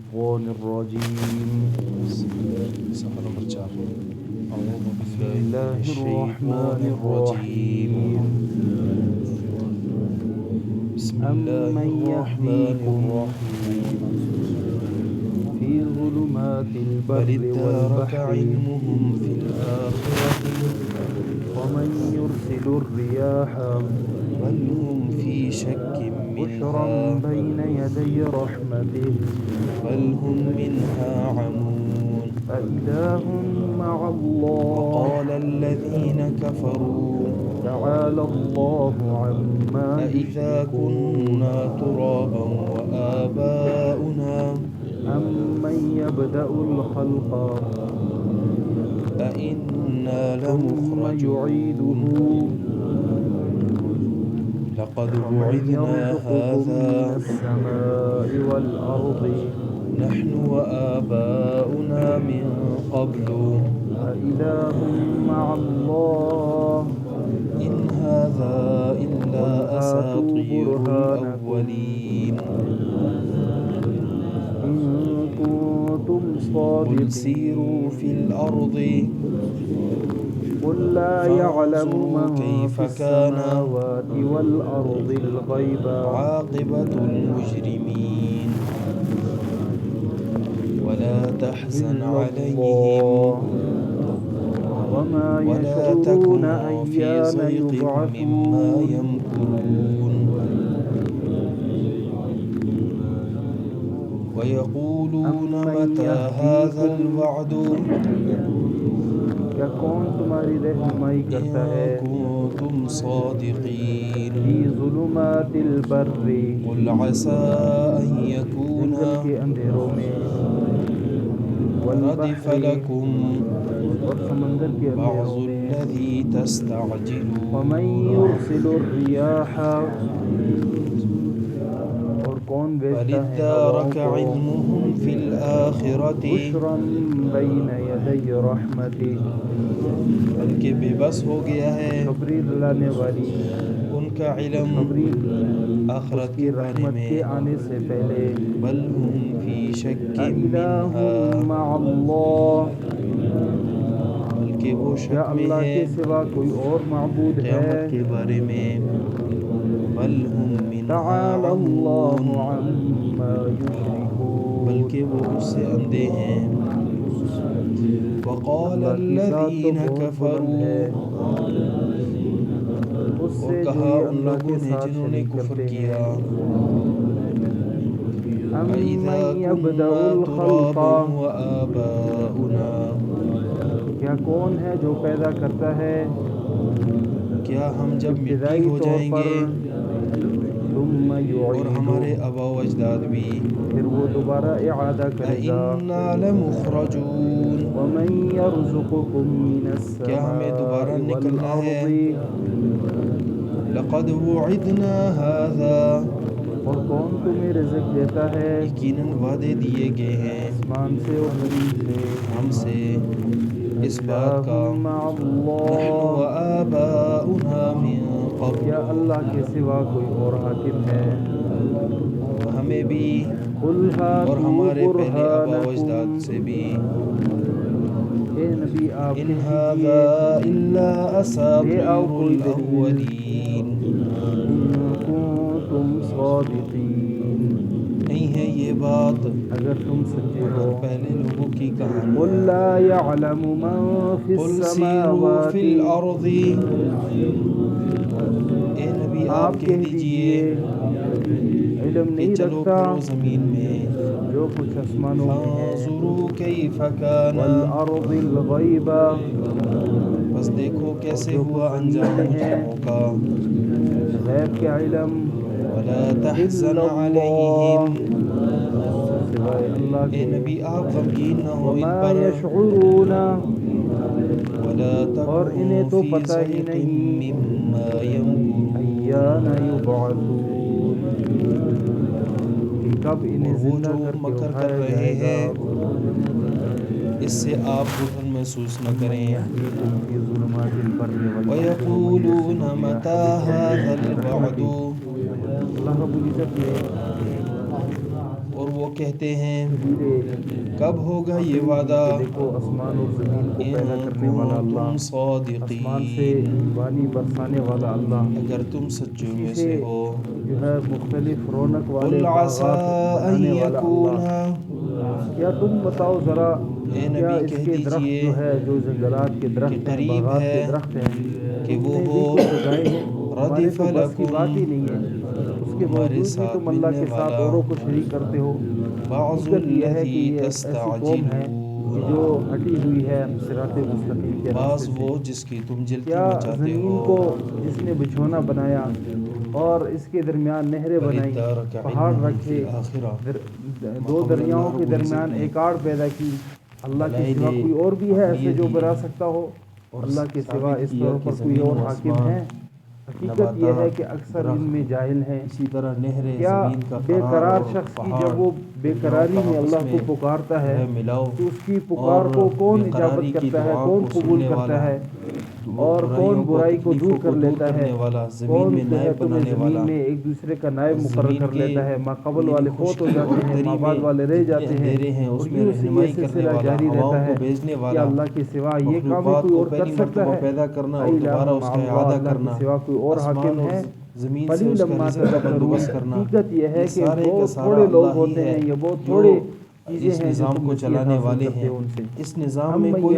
الشيطان الرجيم. صفحة نمبر 4. أعوذ بسم بالله من الله الشيطان الرحمن الرجيم. بسم الله أمن الرحمن يهديكم الرحيم. في ظلمات بل البر ادارك والبحر علمهم في الآخرة ومن يرسل الرياح بل هم في شك بشرا منها بين يدي رحمته بل هم منها عمون. أإله مع الله وقال الذين كفروا تعالى الله عما أإذا يشركون كنا ترابا وآباؤنا أمن يبدأ الخلق أإنا ثم يعيده لمخرجون لقد ومن وعدنا يرزقكم من هذا السماء والأرض نحن وآباؤنا من قبل أإله مع الله إن هذا إلا أساطير الأولين. إن كنتم قل صادقين سيروا في الأرض قل لا يعلم من كيف في كان السماوات والأرض الغيب عاقبة المجرمين ولا تحزن إلا عليهم الله وما ولا يشعرون تكن في أيان ضيق مما يبعثون يمكرون ويقولون متى هذا الوعد کیا کون تمہاری رہنمائی کرتا إن ہے كنتم صادقين. فی ظلمات البر قل عسى أن يكون جنگل کے اندھیروں میں ردف والبحر لكم اور سمندر کے بعض اندھیروں میں الذي تستعجلون. ومن يرسل الرياح اور کون بل بھیجتا ہے ادارك ہواؤں کو علمهم في الآخرة بشرا بین یدی رحمتی بلکہ بے بس ہو گیا ہے خبری لانے والی ان کا علم خبری آخرت کی کے بارے رحمت میں. کے آنے سے پہلے بل هم في شك أإله منها مع الله بلکہ وہ کیا شک میں اللہ ہے کے سوا کوئی اور معبود ہے قیامت کے بارے میں. بل هم منها تعالی اللہ عمون عما یشرکون بلکہ وہ اس سے اندھے ہیں. وقال اللہ کی ذات تو الذين بہت بلند ہے كفروا اس اور سے جو کہا یہ ان اللہ لوگوں کے نے ساتھ جنہوں نے شریک کفر کرتے کیا ہیں أَإِذَا أَمَّن يَبْدَأُ كُنَّا الْخَلْقَ تُرَابًا وَآبَاؤُنَا کیا کون ہے جو پیدا کرتا ہے کیا ہم جب مٹی ابتدائی ہو طور جائیں پر گے ثم اور ہمارے یعیدو آبا و اجداد بھی پھر وہ دوبارہ اعادہ کرے گا أَإِنَّا لَمُخْرَجُونَ وَمَن يَرْزُقُكُم مِّنَ کیا ہمیں دوبارہ السَّمَاءِ نکلنا ہے. وَالْأَرْضِ لَقَدْ وُعِدْنَا هَذَا اور کون تمہیں رزق دیتا ہے یقیناً وعدے دیے گئے ہیں آسمان سے اور زمین سے ہم سے اس بات کا. إِلَٰهٌ مَّعَ نحن اللَّهِ وآباؤنا من کیا قبل اللہ کے سوا کوئی اور حاکم ہے ہمیں بھی قُلْ اور هَاتُوا ہمارے پہلے آبا و اجداد بُرْهَانَكُمْ سے بھی. اے نبی آپ إن کہہ هذا دیجئے إلا لے آؤ أساطير کوئی دلیل الأولين. إن كنتم صادقین نہیں ہے یہ بات اگر تم سچے ہو مگر پہلے لوگوں کی کہانی قُلْ ہے. لَا يَعْلَمُ مَن فِي قل سیروا السَّمَاوَاتِ فی الأرض اے نبی آپ کہہ دیجئے علم کہ نہیں چلو رکھتا پھرو زمین میں. جو کچھ آسمانوں میں ہے فانظروا کیف کان وَالْأَرْضِ الْغَيْبَ بس دیکھو کیسے جو ہوا کچھ انجام زمین میں ہے مجرموں کا. غیب کے علم ولا تحزن إِلَّا علیہم اللَّهِ سوائے اللہ اے کے نبی آپ غمگین نہ ہو ان وَمَا پر. يَشْعُرُونَ ولا اور انہیں تكونوا تو في پتہ ہی ضيق نہیں مما يمكرون ایان یبعثون کہ کب انہیں اور وہ زندہ جو کر کے مکر کر اٹھایا رہے جائے گا. ہیں اس سے آپ گھٹن محسوس نہ مَن کریں. يَهْدِيكُمْ فِي ظُلُمَاتِ الْبَرِّ وَالْبَحْرِ ويقولون متى هذا الوعد اللہ رب العزت نے اور وہ کہتے ہیں تدبیریں کب ہوگا یہ وعدہ دیکھو آسمان اور زمین کو ان پیدا کرنے والا اللہ، کنتم آسمان سے صادقین پانی برسانے والا اللہ، اگر تم سچوں اسی میں سے سے ہو جو ہے مختلف رونق والے قل عسى باغات ان بنانے والا یکون اللہ۔ کیا تم بتاؤ ذرا، اے کیا نبی اس کہہ کے درخت دیجئے جو ہے، جو جنگلات کے کہ درخت ہیں، قریب باغات کے ہے درخت ہیں، کہ تم وہ نے بھی ہو کچھ اگائے ہیں؟ ہمارے ردف تو بس کی بات ہی لکم نہیں ہے، اس کے تمہارے باوجود بھی ساتھ تم اللہ ملنے کے ساتھ والا اوروں کو شریک کرتے ہو۔ بعض حقیقت یہ ہے کہ الذی یہ ایسی قوم ہے کہ جو ہٹی ہوئی ہے صراط مستقیم کے راستے بعض سے۔ وہ جس کی تم جلتی کیا مچاتے زمین ہو کو جس نے بچھونا بنایا اور اس کے درمیان نہریں بنائیں، وللدارک پہاڑ علمهم فی رکھے، الآخرہ دو مقابل دریاؤں اللہ کے رب العزت درمیان نے ایک آڑ پیدا کی، اللہ کے سوا دلائل کوئی اور بھی ہے ایسے عقلیہ جو دی بنا سکتا ہو؟ اور اللہ کے سوا ثابت اس کیا طور کہ پر کوئی زمین اور و حاکم آسمان، ہے؟ حقیقت یہ ہے کہ اکثر ان میں درخت، جاہل ہیں۔ اسی طرح نہریں کیا زمین کا بے قرار قرار اور شخص کی پہاڑ جب وہ بے دریاؤں قراری کا میں آپس اللہ کو پکارتا جو ہے ملاؤ تو اس کی اور پکار کو کون بے قراری اجابت کی کرتا ہے، دعا کون کو قبول سننے کرتا والا، ہے، اور کون برائی کو دور کر لیتا ہے، والا، زمین کون میں جو ہے نائب تمہیں بنانے زمین والا، میں ایک دوسرے کا نائب مقرر زمین کر کے لیتا ہے، ما قبل میری والے فوت ہو خشکی جاتے اور ہیں، تری ما بعد میں والے رہ جتنے جاتے ہیں، اندھیرے ہیں اس اور میں یوں سے یہ رہنمائی کرنے سلسلہ والا، جاری رہتا ہواؤں کو ہے۔ بھیجنے کیا والا، اللہ کے سوا یہ کام مخلوقات کوئی کو اور کر پہلی سکتا مرتبہ ہے؟ پیدا کرنا اور الہ دوبارہ اس مع کا اللہ، اعادہ اللہ کے کرنا، سوا کوئی اور آسمان حاکم اور ہے؟ زمین سے اس کا قلیلا ما رزق کا تذکرون۔ بندوبست کرنا، حقیقت یہ ہے یہ کہ سارے کا بہت سارا تھوڑے لوگ اللہ ہی ہوتے ہے ہیں، یہ بہت جو تھوڑے چیزیں اس ہیں جو نظام تم کو نصیحت چلانے حاصل والے کرتے ہیں۔ ہو ان سے۔ اس نظام ہم میں کوئی